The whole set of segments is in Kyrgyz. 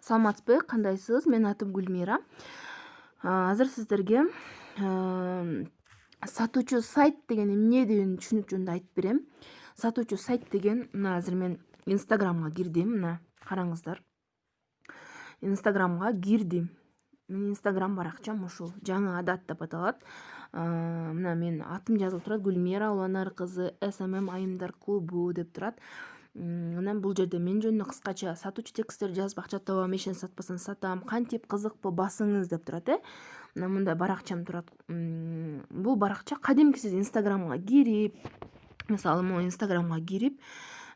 Саламатсызбы, кандайсыз? Менин атым Гүлмира. Азыр сиздерге сатуучу сайт деген эмне деген түшүнүк жөнүндө айтып берем. Сатуучу сайт деген мына азыр мен Инстаграмга кирдим. Мына караңыздар. Инстаграмга кирдим. Менин Инстаграм баракчам ушул. Жаңы адат деп аталат. Мына менин атым жазылып турат. Гүлмира Уланар кызы СММ айымдар клубу деп турат. Анан бул жерде мен жөнүндө кыскача сатуучу тексттер жазып акча табам, ишен сатпасаң сатам, кантип кызыкпы басыңыз деп турат. Мына мындай баракчам турат. Бул баракча кадимки сиз Инстаграмга кирип, мисалы могу Инстаграмга кирип,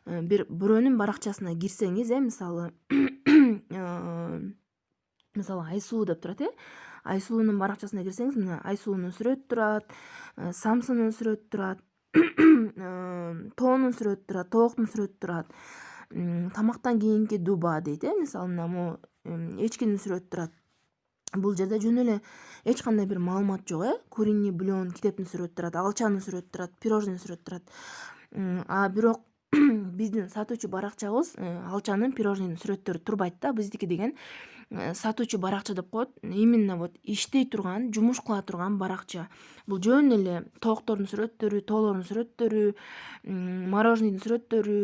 бирөөнүн баракчасына кирсеңиз, мисалы Айсулуу деп турат. Айсулуунун баракчасына кирсеңиз, мына Айсулуунун сүрөтү турат, Самсынын сүрөтү турат, тоонун сүрөтү турат, тооктун сүрөтү турат, тамактан кийинки дуба дейт. Мисалы мына могу эчкинин сүрөтү турат. Бул жерде жөн эле эч кандай бир маалымат жок. Курини блен китептин сүрөтү турат, алчанын сүрөтү турат, пирожный сүрөтү турат. Бирок биздин сатуучу баракчабыз алчанын, пирожныйдын сүрөттөрү турбайт да. Биздики деген сатуучу баракча деп коет. Именно вот иштей турган, жумуш кыла турган баракча. Бул жөн эле тооктордун сүрөттөрү, тоолордун сүрөттөрү, мороженыйдын сүрөттөрү,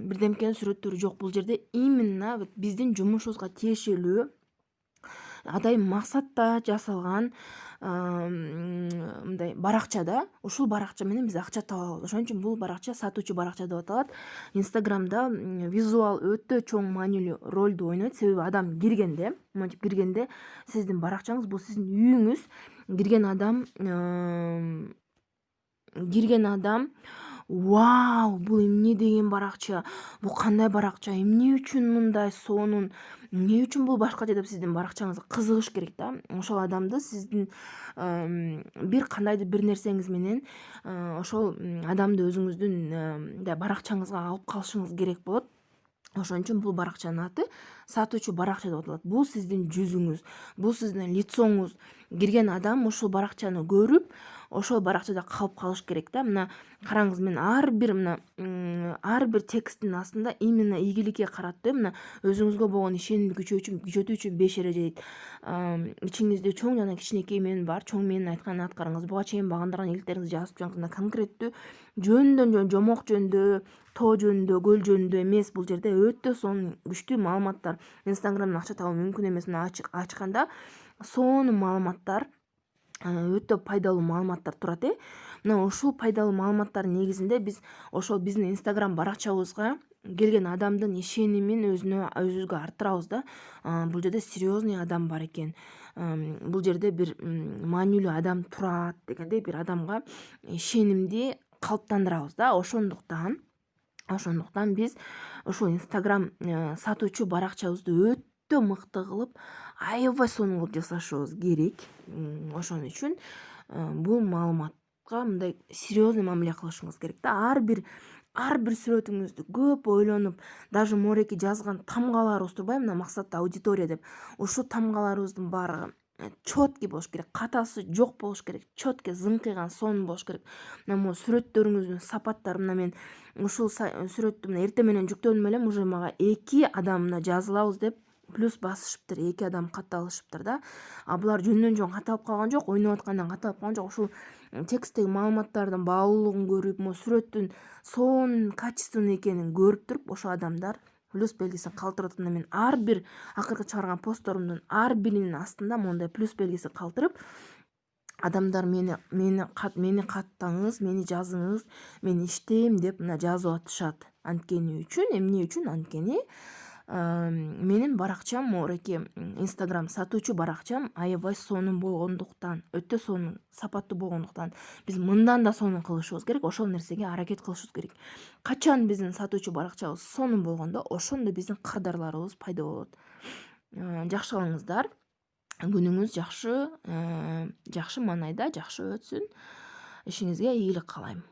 бирдемкенин сүрөттөрү жок. Бул жерде именно биздин жумушубузга тиешелүү атайын максатта жасалган мындай баракча да. Ушул баракча менен биз акча таба алабыз. Ошон үчүн бул баракча сатуучу баракча деп аталат. Инстаграмда визуал өтө чоң маанилүү ролду ойнойт. Себеби адам киргенде, монтип киргенде сиздин баракчаңыз бул сиздин үйүңүз. Кирген адам вау, бул эмне деген баракча, бул кандай баракча, эмне үчүн мындай сонун, эмне үчүн бул башкача деп сиздин баракчаңызга кызыгыш керек да. Ошол адамды сиздин бир кандайдыр бир нерсеңиз менен ошол адамды өзүңүздүн баракчаңызга алып калышыңыз керек болот. Ошон үчүн бул баракчанын аты сатуучу баракча деп аталат. Бул сиздин жүзүңүз, бул сиздин лицоңуз. Кирген адам ушул баракчаны көрүп, ошол баракчада калып калыш керек да. Мына караңыз, мен ар бир тексттин астында именно ийгиликке караттуу. Мына өзүңүзгө болгон ишенимди күчөтүүчү 5 эреже дейт. Ичиңизде чоң жана кичинекей мен бар. Чоң менин айтканын аткарыңыз. Буга чейин багындырган иликтериңизди жазып коюңуз. Мына конкреттүү жөндөн жомок жөнүндө, тоо жөнүндө, көл жөнүндө эмес. Бул жерде өтө сонун күчтүү маалыматтар. Инстаграмдан акча табуу мүмкүн эмес. Мына ачканда сонун маалыматтар, өтө пайдалуу маалыматтар турат. Мына ушул пайдалуу маалыматтардын негизинде биз ошол биздин Инстаграм баракчабызга келген адамдын ишенимин өзүбүзгө арттырабыз да. Бул жерде серьезный адам бар экен. Бул жерде бир маанилүү адам турат дегендей бир адамга ишенимди калыптандырабыз да. Ошондуктан биз ушул Инстаграм сатуучу баракчабызды өтө мыкты кылып, аябай сонун кылып жасашыбыз керек. Ошон үчүн бул маалыматка мындай серьезный мамиле кылышыңыз керек да. Ар бир сүрөтүңүздү көп ойлонуп, даже мореки жазган тамгаларыбыз турбайбы, мына максатты аудитория деп. Ушул тамгаларыбыздын баары четкий болуш керек, катасы жок болуш керек, четкий зыңкыйган сонун болуш керек. Мына могу сүрөттөрүңүздүн сапаттары, мына мен ушул сүрөттү мына эртең менен жүктөдүм элем, уже мага 2 адам мына жазылабыз деп плюс басышыптыр, 2 адам катталышыптыр да. Булар жөндөн жөн катталып калган жок, ойноп аткандан катталып калган жок. Ушул тексттеги маалыматтардын баалуулугун көрүп, сүрөттүн сонун качественный экенин көрүп туруп, ошол адамдар плюс белгисин калтырып атат. Мен ар бир акыркы чыгарган постторумдун ар биринин астында мондай плюс белгисин калтырып, адамдар мени каттаңыз, мени жазыңыз, мен иштейм деп мына жазып атышат. Эмне үчүн? Анткени менин баракчам, мореки Инстаграм сатуучу баракчам аябай сонун болгондуктан, өтө сонун, сапаттуу болгондуктан биз мындан да сонун кылышыбыз керек. Ошол нерсеге аракет кылышыбыз керек. Качан биздин сатуучу баракчабыз сонун болгондо, ошондо биздин кырдаарларыбыз пайда болот. Жакшы кылыңыздар. Күнүңүз жакшы маанайда жакшы өтсүн. Ишиңизге ийгилик каалайм.